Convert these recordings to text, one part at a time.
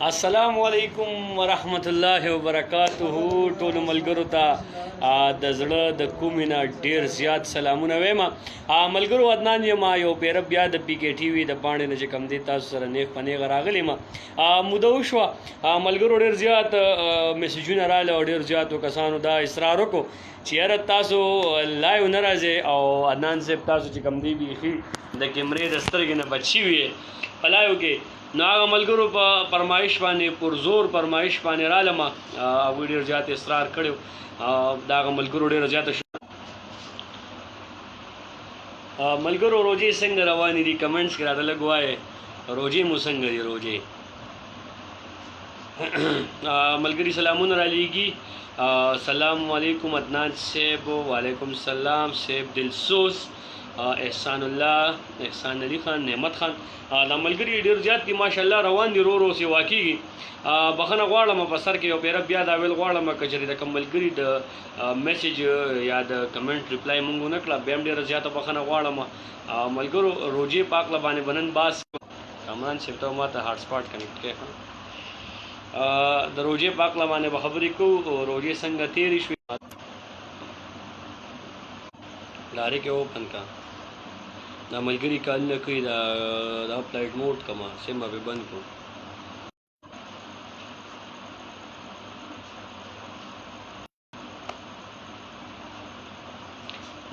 السلام علیکم ورحمت الله وبرکاته ټول ملګرو ته د زړه د کومې نه ډیر زیات سلامونه وایم. ملګرو عدنان یم، یو پیر بیا د پی کې ټي وي د باندې نه چې کم دی تاسو سره نیغ په نیغه راغلی یم. موده وشوه ملګرو ډیر زیات میسیجونه راغله او ډیر زیاتو کسانو دا اصرار وکړو چې یاره تاسو لایو نه راځئ او عدنان صاحب تاسو چې کم دی بیخي د کیمرې د سترګې نه بچ شوي یې په لایو کې. نو هغه ملګرو په فرمایش باندې پرزور فرمایش باندې رالم، هغوی ډېر زیات اصرار کړی د هغه ملګرو ډېره زیاته ملګرو روجې څنګه روانې دي کمنټس کې راته لږ وایې روجې مو څنګه دي روجې. ملګري سلامونه رالیږي. سلام علیکم عدنان صاحب، وعلیکم السلام صاحب دلسوز، احسان الله، احسان علي خان، نعمت خان، دا ملګري ډېر زیات دي ماشاءالله روان دي رو رو سیوا کېږي. بخښنه غواړم په سر کې یو پیره بیا دا ویل غواړم که چېرې د کوم ملګري د میسیج یا د کمنټ ریپلای مونږ ونه کړه بیا هم ډېره زیاته بخښنه غواړم. ملګرو روجې پاکله باندې بنن باس کامران صاحب ته ما ته هاټ سپاټ کنیکټ کړی د روجې پاکله باندې به خبرې کوو. روجې څنګه تېرې شوې لارې کې اوپن کا دا ملګري کال نه کوي دا فلایټ موډ کما سیم به بند کړو.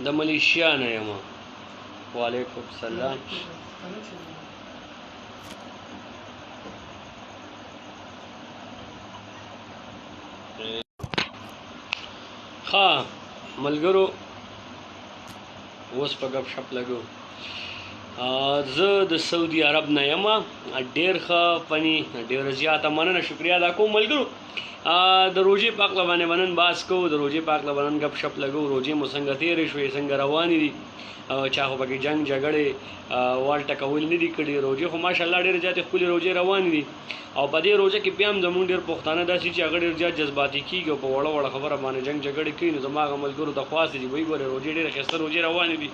د ملیشیا نه یم. وعلیکم السلام. ها ملګرو اوس په ګپ شپ لګو. زه د سعودي عرب نه یم. ډېر ښه فني ډېره زیاته مننه شکریا ادا کوم ملګرو. د روجې پاکله باندې منن باس کوو، د روجې پاکله باندې ګپ شپ لګو. روجې مو څنګه تېرې شوې څنګه روانې دي، چا خو پکې جنګ جګړې وال ټکول نه دي کړي. روجې خو ماشاءالله ډېرې زیاتې ښکلې روجې روانې دي او په دې روجه کې بیا هم زموږ ډېر پښتانه داسې چې هغه ډېر زیات جذباتي کېږي او په وړه وړه خبره باندې جنګ جګړې کوي. نو زما هغه ملګرو ته خواست دي وایي ګورې روجې ډېرې ښایسته روجې روانې دي،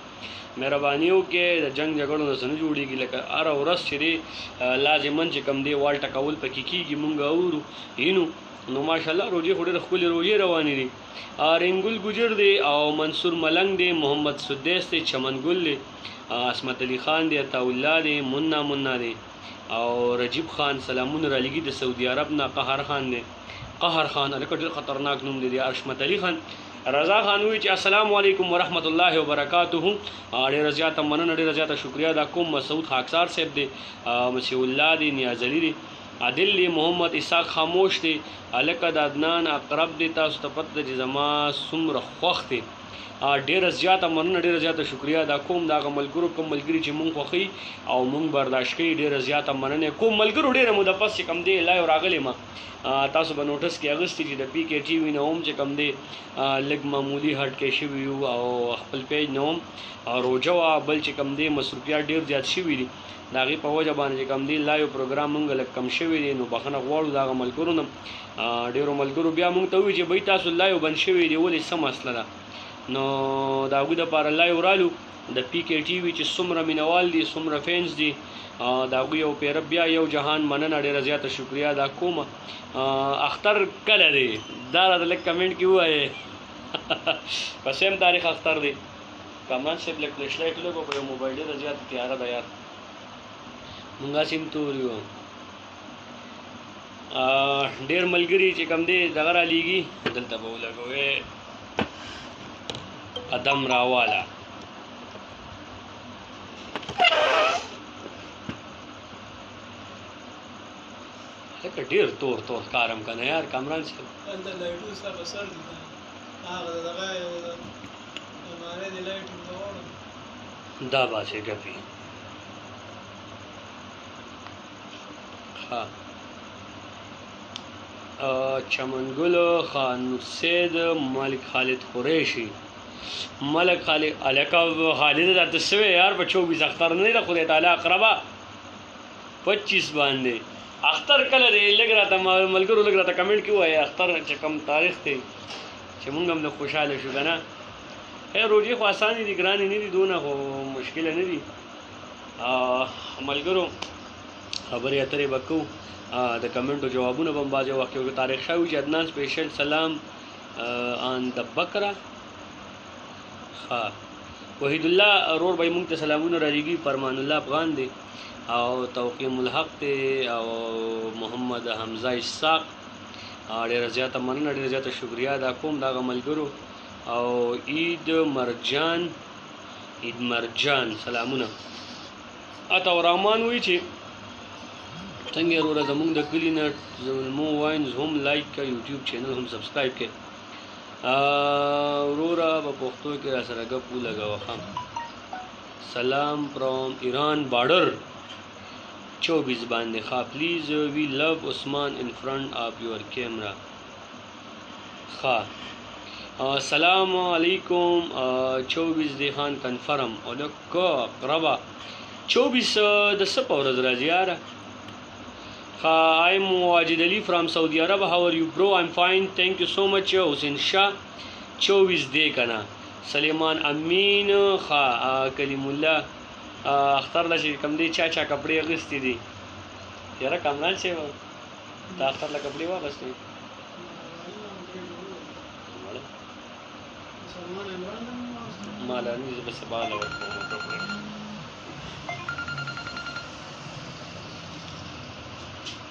مهرباني وکړئ د جنګ جګړو نه څه نه جوړېږي. لکه هره ورځ چې دی لازمن چې کم دی وال ټکول پکې کېږي مونږ اورو اینو. نو ماشاءالله روجې خو ډېرې ښکلې روجې روانې دي. رنګل ګجر دی او منصور ملنګ دی، محمد سدیس دی، چمن ګل دی، عصمت علي خان دی، عطاالله دی، منا دی او رجیب خان سلامونه رالیږي د سعودي عرب نه. قهر خان دی، قهر خان هلکه ډېر خطرناک نوم دی. ارشمت علي خان، رضا خان وایي چې السلام علیکم ورحمت الله وبرکاته. ډېره زیاته مننه ډېره زیاته شکریا ادا کوم. مسعود خاکسار صاحب دی، مسیح الله دی، نیاز علي دی، عادل دی، محمد اسحاق خاموش دی، هلکه د عدنان اقرب دی. تاسو ته پته ده چې زما څومره خوښ دی. ډېره زیاته مننه ډېره زیاته شکریا ادا کوم د هغه ملګرو کوم ملګري چې مونږ خوښوي او مونږ برداشت کوي. ډېره زیاته مننه کوم ملګرو. ډېره موده پس چې کم دی لایو راغلی ما تاسو به نوټس کې اغوستي چې د پی کې ټي وي نه هم چې کم دی لږ معمولي هټ کې شوي یو او خپل پیج نه هم روجه وه بل چې کم دی مصروفیات ډېر زیات شوي دي د هغې په وجه باندې چې کم دی لایو پروګرام مونږ لږ کم شوی دی. نو بخښنه غواړو د هغه ملګرو نه. ډېرو ملګرو بیا مونږ ته ووایي چې بهی تاسو لایو بند شوی دی ولې څه مسله ده. نو د هغوی دپاره لایو رالو د پی کې ټي وي چې څومره مینوال دي څومره فینس دي د هغوی یو پیره بیا یو جهان مننه ډېره زیاته شکریا ادا کوم. اختر کله دی دا راته لږ کمنټ کې ووایې په سیم تاریخ اختر دی. کامران صاحب لږ فلش لایټ لږ په یو موبایل ډېره زیاته تیاره ده یار مونږ هسې هم تور یو. ډېر ملګري چې کم دی دغه رالیږي دلته به ولګوې قدم راواله. لکه ډېر تور تور کارم که نه یار کامران صاحب دا باسې ګپي. ها چمنګل خان سید ملک خالد قریشي ملک خالد الکه خالد راته سوی یار په 24 اختر نه ده خدای تعالی اقربا 25 باندې اختر کله دی لږ راته ملګرو لږ راته کمنټ کې ووایه اختر چې کوم تاریخ دی چې مونږ هم خوشحاله شو که نه. روجې خو اسانې دي ګرانې نه دي دونه خو مشکله نه دي. ملګرو خبرې اترې به کوو د کمنټو جوابونه به هم بعضې وخت کې طارق شاه وي چې عدنان سپیشل سلام آن د بکره ښه وحید الله رور به مونږ ته سلامونه رالیږي فرمان الله افغان دی او توقیم الحق دی او محمد حمزه اسحاق ډېره زیاته مننه ډېره زیاته شکریا ادا کوم دغه ملګرو او عید مرجان سلامونه عطا رحمان وایي چې څنګه وروره زمونږ د کلي نه زلمو واینز هم لایک کړه یوټیوب چینل هم سبسکرایب کړه وروره په پښتو کې را سره ګپ ولګوه ښه سلام فرام ایران بارډر 24 باندې ښه پلیز وی لو عثمان ان فرنٹ آف یور کیمرا ښه السلام علیکم 24 دی خان کنفرم اولکو قربا 24 د څه په ورځ راځي یاره I'm Wajid Ali from Saudi Arabia. How are you, bro? I'm fine. Thank you so much. Hussein Shah 24 دی کنه سلیمان امین خا کلیم الله اختر لا چې کم دی چا کپڑے اغستی دي یاره کامران شه دا اختر لا کپڑے واغستی مالا نه بس بالا ورکوم کپڑے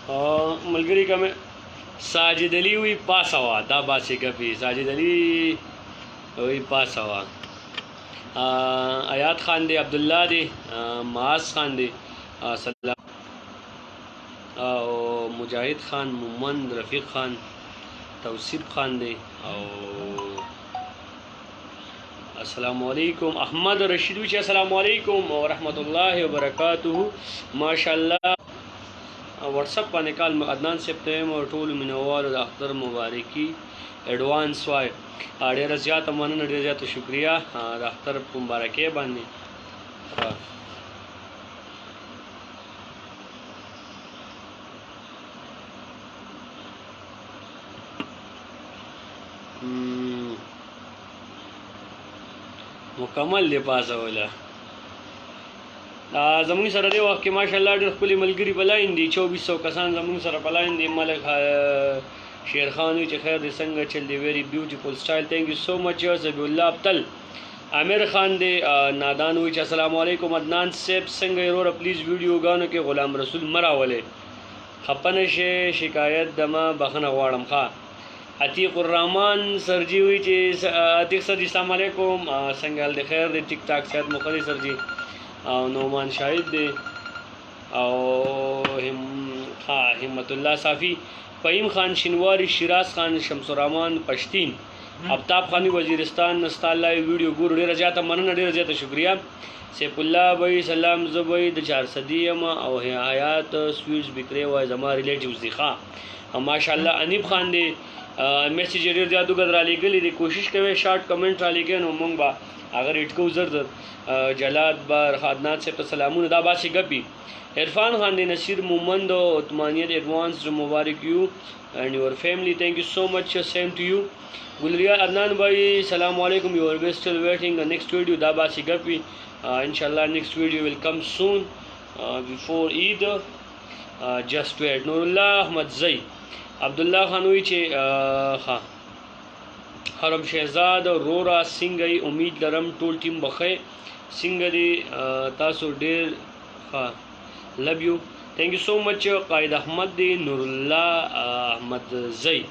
ملګری کوم ساجد علی وی پاسوا دا باسي کپی ساجد علی وی پاسوا آیات خان دی عبد الله دی معاذ خان دی سلام او مجاهد خان مومن رفیق خان توصیب خان دی او السلام علیکم احمد رشید وی السلام علیکم ورحمت الله وبرکاته ماشاءالله واتساپ باندې کال عدنان صاحب ته او ټول مینوالو د اختر مبارکي اډوانس وای ډېره زیاته مننه ډېره زیاته شکریا د اختر په مبارکۍ باندې مکمل دی پاسوله زمونږ سره دی وخت کې ماشاءالله ډېر ښکلي ملګري په لاین دي 2400 کسان زمونږ سره په لاین دي ملک شیر خان وي چې خیر دې څنګه چل دی ویری بیوټیفل سټایل تھینک یو سو مچ زبی الله ابتل عامر خان دی نادان وي چې السلام علیکم عدنان صاحب څنګه وروره پلیز ویډیو غانو کې غلام رسول مراولې خپنه شي شکایت دمه بخنه غواړم ښا عتیق الرحمن سرجی وی چې عتیق سر السلام علیکم څنګه حال دی خیر دی ټیک ټاک صحت مخلص سرجی او نومان شاهد دی او همت الله صافی فهیم خان شنواری شیراز خان شمس الرحمن پشتین ابتاب خانی وزیرستان نستالله ویډیو ګور ډیره زیاته مننه ډیره زیاته شکریا سیف الله بھائی سلام زبئی د 400 او حیات سویټس بکری وای زما ریلیټیوز دي ښا ماشاءالله انیب خان دی میسیج ډیر زیاتو غدرا لګلې دي کوشش کوي شارټ کمنټ را لګي نو مونږ با اگر اټکو زر جلاد بار خادنات سے سلامونه دا باسي ګپی عرفان خان دی نصیر مومند او عثمانیت ایڈوانس مبارک یو اینڈ یور فیملی تھینک یو سو مچ سیم ټو یو ګلریا عدنان بھائی سلام علیکم یو ار اسٹل ویٹنگ نیکسٹ ویڈیو دا باسي ګپی انشاءاللہ نیکسٹ ویڈیو ول کم سون بیفور عید جسٹ ویٹ نور الله احمد زئی عبد الله خانوی چې ها حرم شهزاد رورا سنگي امید لرم ټول ټیم بخې څنګه دی تاسو ډېر ها لو یو تھینک یو سو مچ قائد احمد دی نور الله احمد زئی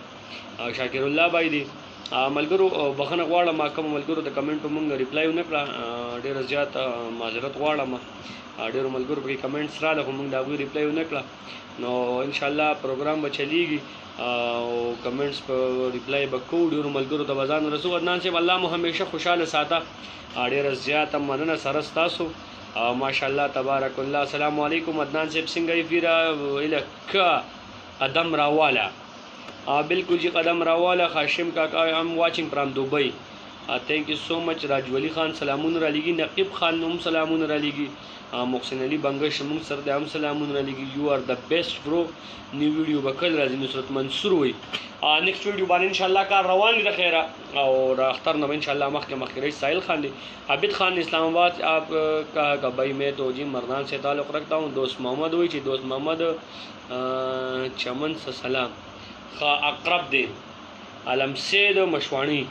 شاکر الله بھائی دی ملګرو بخنه غواړم کوم ملګرو د کمنټو مونږ ریپلای نه کړه ډېر زیات معذرت غواړم ډېر ملګرو په کمنټس را له مونږ دا غوي ریپلای نه کړه نو ان شاء الله پروګرام به چلیږي او کمنټس په ریپلای به کوو ډېر ملګرو ته وزان رسو عدنان صاحب الله مو همیشه خوشاله ساته ډېر زیات مننه سره تاسو ماشاءالله تبارک الله السلام علیکم عدنان صاحب څنګه یې پیرا الک قدم راواله بالکل جی قدم راواله هاشم کاکا ام واچینګ فرام دبئی thank you so much راجو علي خان سلامونه را لګي نقیب خان هم سلامونه را لګي محسن علي بنگش موږ سره د هم سلامونه را لګي یو ار د بیسټ برو نیو ویډیو بکل راځي نصرت منصور وي نیکسټ ویډیو باندې ان شاء الله کار روان دي د خیره او را اختر نه ان شاء الله مخکې رئیس ساحل خان دی عابد خان اسلام آباد آپ کا بھائی میں تو جی مردان سے تعلق رکھتا ہوں دوست محمد ہوئی چی دوست محمد چمن سے سلام خا اقرب دے علم سید مشوانی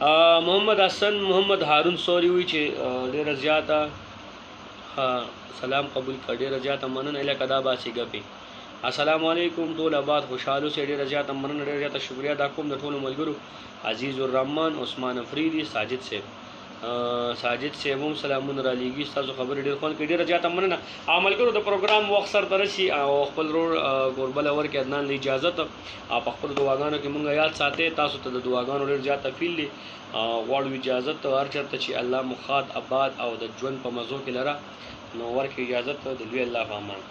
محمد حسن محمد هارون سوري وی چې ډیره زیاته سلام قبول کړ ډیره زیاته مننه الکه دا باسي ګپي السلام علیکم ټول آباد خوشحالو سه ډیره زیاته مننه ډیره زیاته شکریا دا کوم د ټولو ملګرو عزیز الرحمن عثمان افریدی ساجد سے هم سلامونه را لېږي تاسو خبرې ډېر خوند کې ډېره زیاته مننه ملګرو د پروګرام وخت سر ترسي او خپل رور ګوربل اور کې عدنان له اجازه ته په خپل دعاګانو کې مونږ یاد ساتي تاسو ته د دعاګانو ډېر زیات تفیل دي غواړو اجازه ته هر چرته چې الله مخاط آباد او د ژوند په مزو کې لره نو ورکې اجازه ته د لوی الله په امان